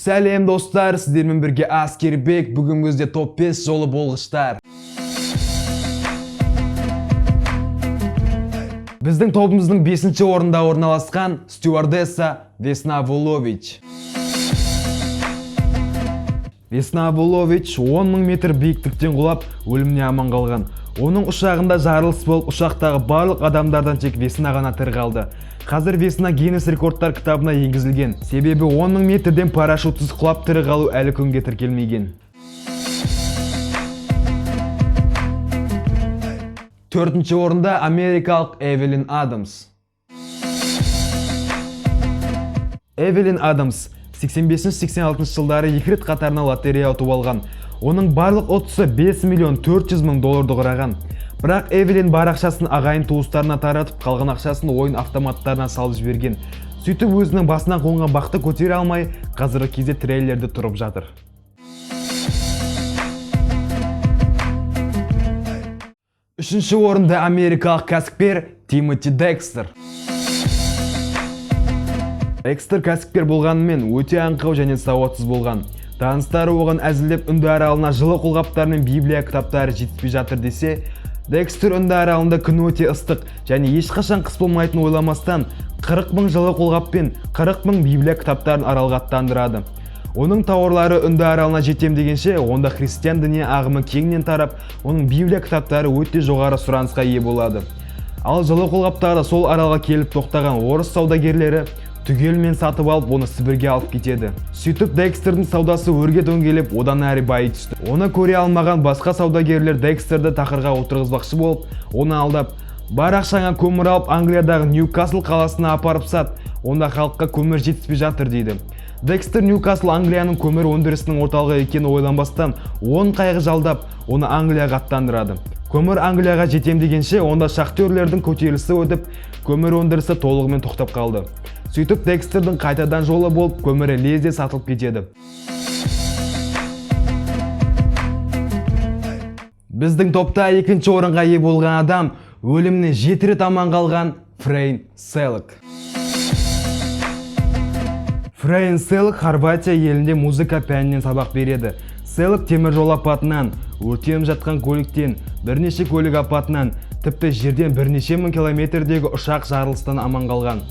Сәлем достар, сіздермен бірге Аскербек, бүгін бізде топ 5 жолы болғыштар. Біздің тобымыздың 5-ші орында орналасқан стюардесса Весна Волович. Весна Волович 10.000 метр биіктіктен құлап, өліміне аман қалған. Оның ұшағында жарылыс болып, ұшақтағы барлық адамдардан тек Весна ғана тірі қалды. Қазір Весна Гиннес рекордтар кітабына енгізілген. Себебі 10.000 метрден парашютсыз құлап тірі қалу әлі күнге тіркелмеген. 4-ші орында америкалық Эвелин Адамс. Эвелин Адамс 85-86 жылдары 2 рет қатарына лотерея ұтып алған. Оның барлық ұтысы $5 миллион 400 мың долларды құраған. Бірақ Эвелин бар ақшасын ағайын туыстарына таратып, қалған ақшасын ойын автоматтарына салып жіберген. Сөйтіп өзінің басынан қонған бақты көтере алмай, қазіргі кезде трейлерде тұрып жатыр. 3-ші орында америкалық кәсіпкер Тимоти Декстер. Декстер кәсіпкер болғанымен өте аңқау және сауатсыз болған. Таныстары оған әзілдеп үнді аралына жылы қолғаптар мен Библия кітаптары жетіспей жатыр десе, Декстер үнді аралында күн өте ыстық және ешқашан қыс болмайтын ойламастан 40 000 жылы қолғап пен 40 000 Библия кітаптарын аралға аттандырады. Оның тауарлары үнді аралына жетем дегенше, онда христиан діни ағымы кеңінен тарап, оның Библия кітаптары өте жоғары сұранысқа ие болады. Ал жылы қолғаптарды сол аралға келіп тоқтаған орыс саудагерлері түгелмен сатып алып, оны Сібірге алып кетеді. Сөйтіп Декстердің саудасы өрге дөңгелеп, одан әрі байи түсті. Оны көре алмаған басқа саудагерлер Декстерді тақырға отырғызбақшы болып, оны алдап, бар ақшаңа көмір алып Англиядағы Ньюкасл қаласына апарып сат, онда халыққа көмір жетіспей жатыр дейді. Декстер Ньюкасл Англияның көмір өндірісінің орталығы екені ойланбастан 10 қайғы жалдап, оны Англияға аттандырады. Көмір Англияға жетем дегенше, онда шахтерлердің көтерілісі өтіп, көмір өндірісі толығымен тоқтап қалды. Сөйтіп Декстердің қайтадан жолы болып, көмірі лезде сатылып кетеді. Біздің топта 2-ші орынға ие болған адам өлімнен 7 рет аман қалған Фрейн Селік. Фрейн Селік Хорватия елінде музыка пәнінен сабақ береді. Селік темір жол апатынан, өртеніп жатқан көліктен, бірнеше көлік апатынан, тіпті жерден бірнеше мың километрдегі ұшақ жарылыстан аман қалған.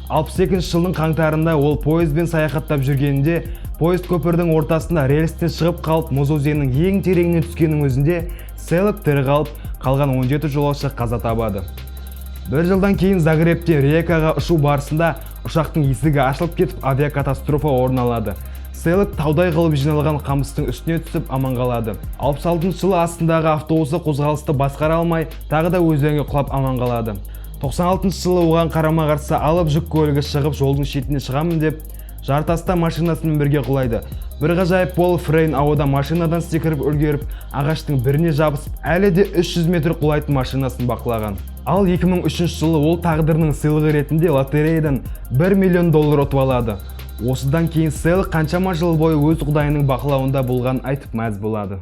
62 жылдың қаңтарында ол поездбен саяхаттап жүргенінде, поезд көпірдің ортасында рельстен шығып қалып, мұз өзенінің ең тереңіне түскеннің өзінде Селік тірі қалып, қалған 17 жолаушы қаза табады. Бір жылдан кейін Загребтен Рекаға ұшу барысында ұшақтың есігі ашылып кетіп, авиакатастрофа орын алады. Селік таудай қылып жиналған қамыстың үстіне түсіп аман қалады. 66 жылы астындағы автобусы қозғалысты басқара алмай, тағы да өзенге құлап аман қалады. 96 жылы оған қарама-қарсы алып жүк көлігі шығып жолдың шетіне шығамын деп, жартаста машинасымен бірге құлайды. Бір ғажайып болып Фрейн ауада машинадан секіріп үлгеріп, ағаштың біріне жабысып, әлі де 300 метр құлайтын машинасын бақылаған. Ал 2003 жылы ол тағдырының сыйлығы ретінде лотереядан $1 миллион ұтып алады. Осыдан кейін Селік қаншама жыл бойы өз құдайының бақылауында болған айтып мәз болады.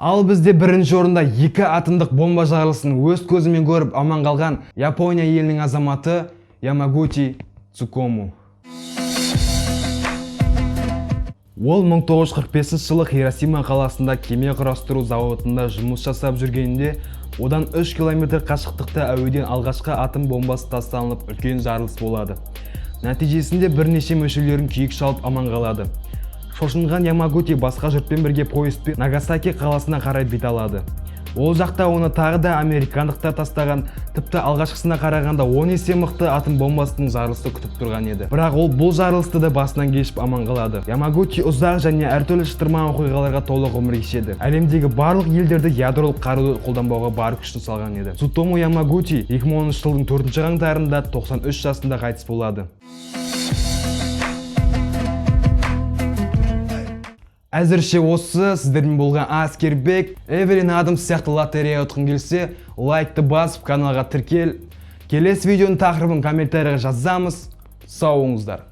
Ал бізде 1-ші орында 2 атомдық бомба жарылысын өз көзімен көріп аман қалған Япония елінің азаматы Ямагути Цукому. Ол 1945 жылы Хиросима қаласында кеме құрастыру зауытында жұмыс жасап жүргенінде, одан 3 километр қашықтықта әуеден алғашқы атом бомбасы тасталынып үлкен жарылыс болады. Нәтижесінде бірнеше мүшелерін күйік шалып аман қалады. Шошынған Ямагути басқа жұртпен бірге поездбен Нагасаки қаласына қарай бет алады. Ол жақта оны тағы да американдықтар тастаған, тіпті алғашқысына қарағанда 10 есе мықты атом бомбасының жарылысы күтіп тұрған еді. Бірақ ол бұл жарылысты да басынан кешіп аман қалады. Ямагути ұзақ және әртүрлі шытырман оқиғаларға толы ғұмыр кешеді. Әлемдегі барлық елдерді ядролық қаруды қолданбауға бар күшін салған еді. Цутому Ямагути 2010 жылдың 4-ші қаңтарында 93 жасында қайтыс болады. Әзірше осы, сіздермен болған Аскербек. Эвелин Адамс сияқты лотерея ұтқың келсе, лайкты басып, каналға тіркел. Келесі видеоның тақырыбын комментарияға жазамыз. Сау болыңыздар.